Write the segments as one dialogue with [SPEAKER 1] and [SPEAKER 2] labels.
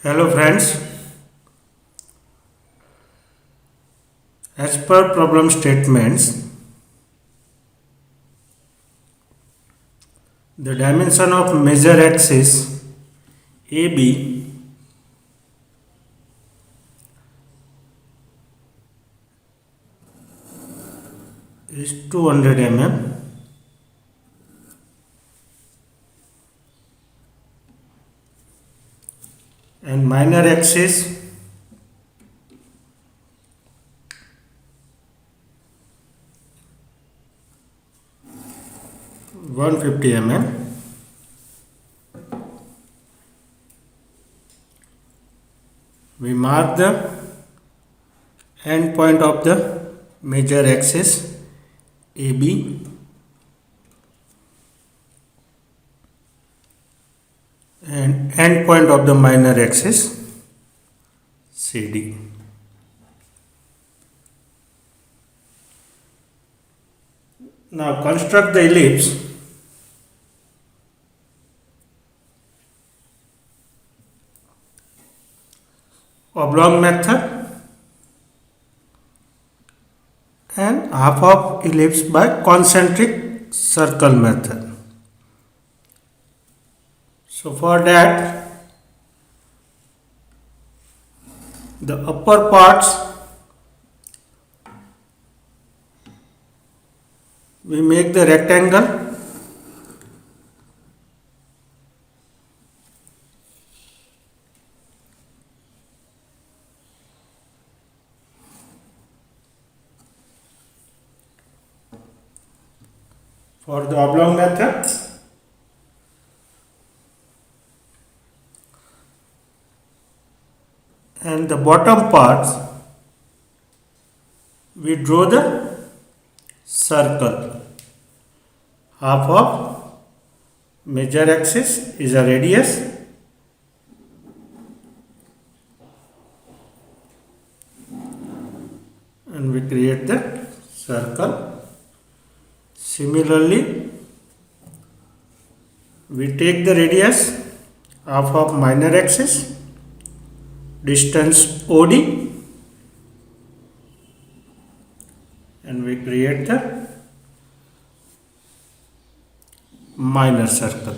[SPEAKER 1] Hello friends, as per problem statements, the dimension of major axis AB is 200 mm and minor axis one 50 mm. We mark the end point of the major axis AB and end point of the minor axis CD. Now construct the ellipse oblong method and half of ellipse by concentric circle method. So for that, the upper parts we make the rectangle for the oblong method. And the bottom parts we draw the circle. Half of major axis is a radius and we create the circle. Similarly, we take the radius half of minor axis, distance OD, and we create the minor circle.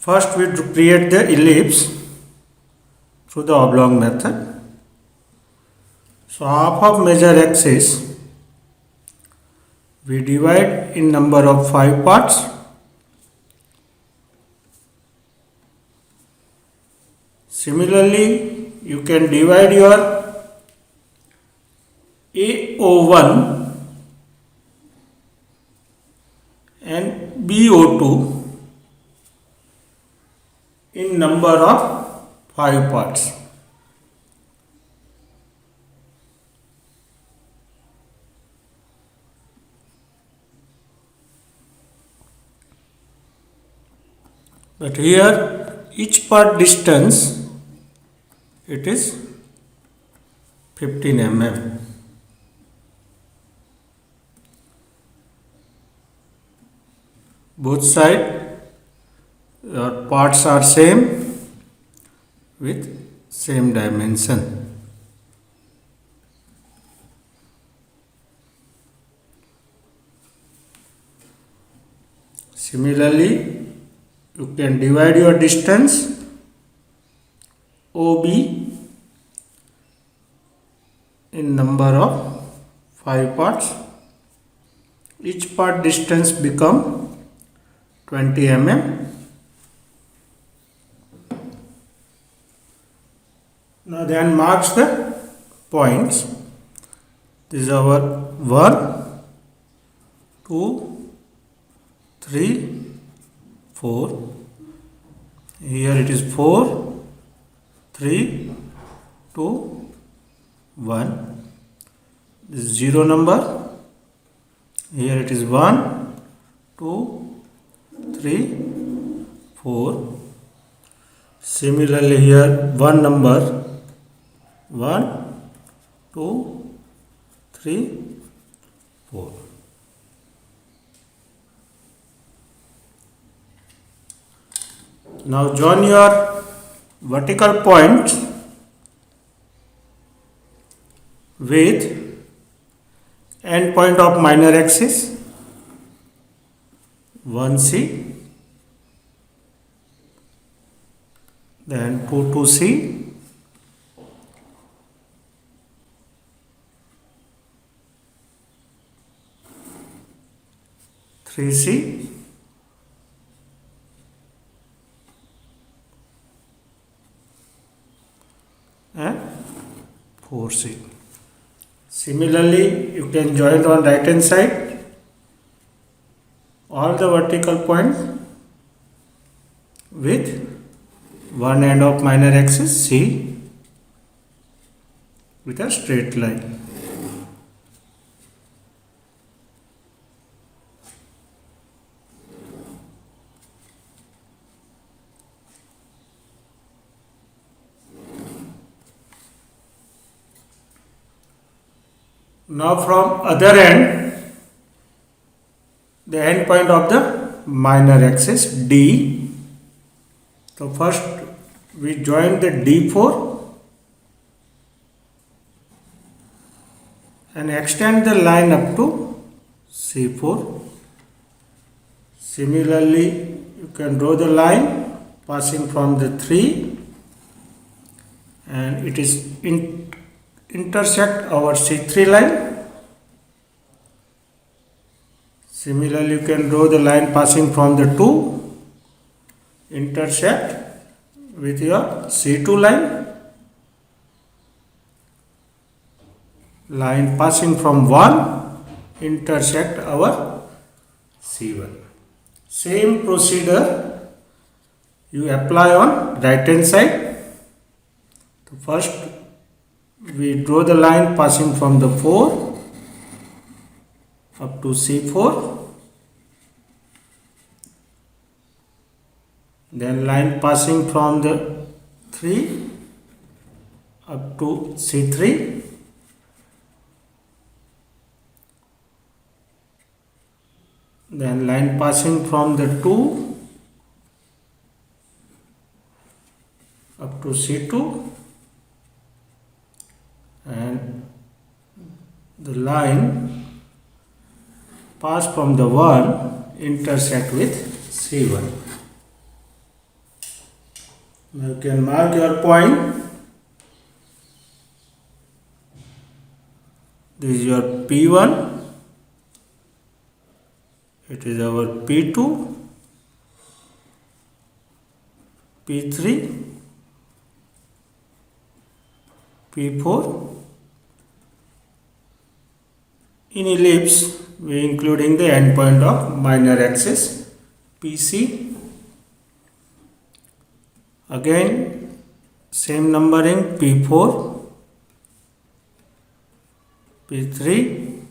[SPEAKER 1] First we create the ellipse through the oblong method. So half of major axis we divide in number of 5 parts. Similarly, you can divide your AO1 and BO2 in number of 5 parts. But here each part distance it is 15 mm. Both sides parts are same with same dimension. Similarly, you can divide your distance OB in number of 5 parts. Each part distance become 20 mm. Now then marks the points. This is our 1, 2, 3, 4. Here it is 4, 3, 2, 1. This is 0 number. Here it is 1, 2, 3, 4. Similarly here 1 number 1, 2, 3, 4. Now join your vertical point with end point of minor axis 1C, then 2C, 3C, and 4C. Similarly, you can join on right hand side all the vertical points with one end of minor axis C with a straight line. Now from other end, the end point of the minor axis D. So first we join the D4 and extend the line up to C4. Similarly, you can draw the line passing from the 3 and it is intersect our C3 line. Similarly, you can draw the line passing from the 2, intersect with your C2 line. Line passing from 1, intersect our C1. Same procedure you apply on right hand side. So first we draw the line passing from the 4 up to C4, then line passing from the 3 up to C3, then line passing from the 2 up to C2, and the line pass from the 1 intersect with C1. Now you can mark your point. This is your P1, it is our P2, P3, P4. In ellipse, we are including the endpoint of minor axis PC. Again, same numbering P4, P3,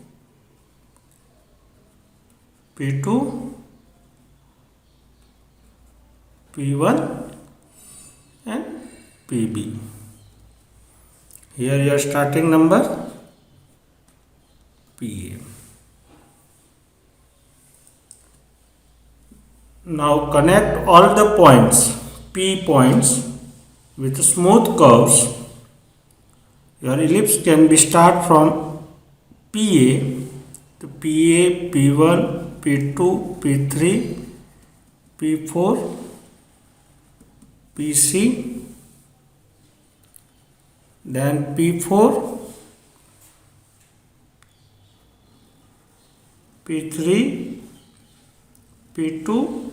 [SPEAKER 1] P2, P1 and PB. Here your starting number PA. Now connect all the points, P points, with smooth curves. Your ellipse can be start from PA to PA, P1, P2, P3, P4, PC, then P4, P3, P2,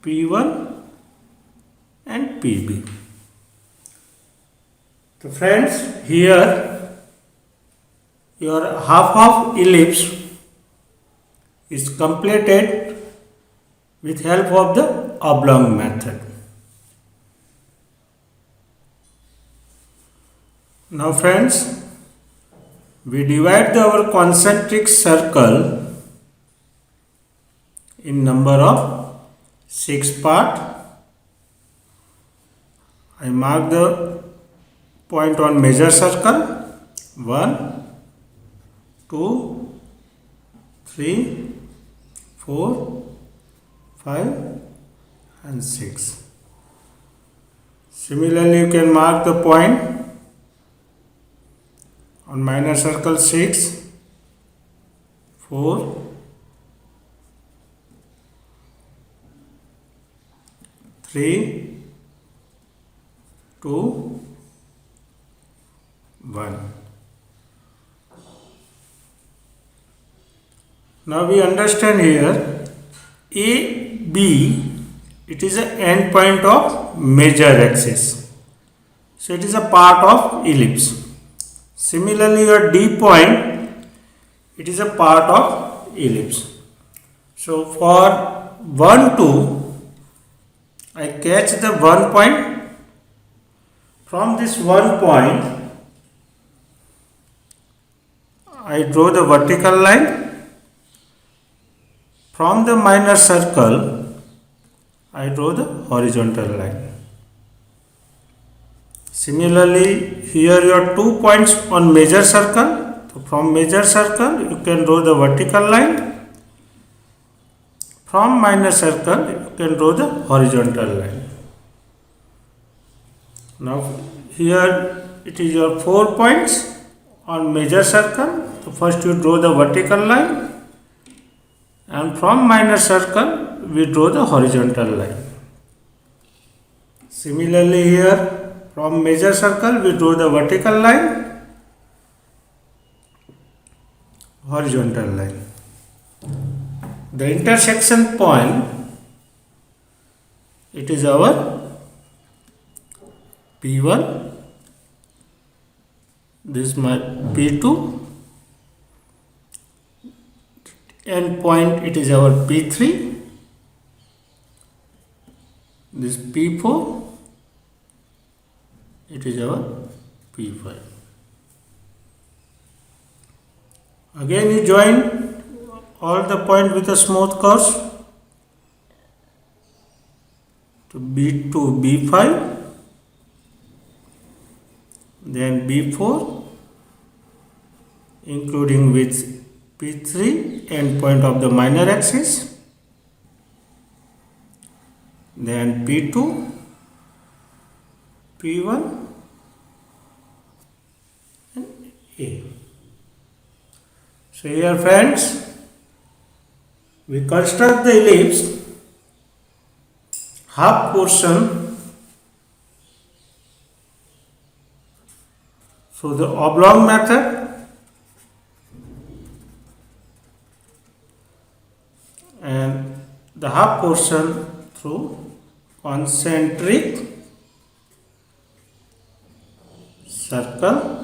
[SPEAKER 1] P1 and PB. So friends, here your half of ellipse is completed with help of the oblong method. Now friends, we divide our concentric circle in number of 6 parts. I mark the point on major circle 1, 2, 3, 4, 5 and 6. Similarly, you can mark the point on minor circle 6, 4, 3, 2, 1. Now we understand here A, B, it is an end point of major axis. So it is a part of ellipse. Similarly, your D point, it is a part of ellipse. So for 1, 2, I catch the 1 point. From this 1 point, I draw the vertical line. From the minor circle, I draw the horizontal line. Similarly, here your 2 points on major circle. So from major circle, you can draw the vertical line. From minor circle, you can draw the horizontal line. Now, here it is your 4 points on major circle. So first you draw the vertical line. And from minor circle, we draw the horizontal line. Similarly here, from major circle, we draw the vertical line, horizontal line. The intersection point, it is our P1, this is my P2, end point, it is our P3, this P4, it is our P5. Again you join all the point with a smooth curve to B2, B5, then B4, including with P3, end point of the minor axis, then P2, P1 and A. So here friends, we construct the ellipse half portion. So the oblong method, and the half portion through concentric circle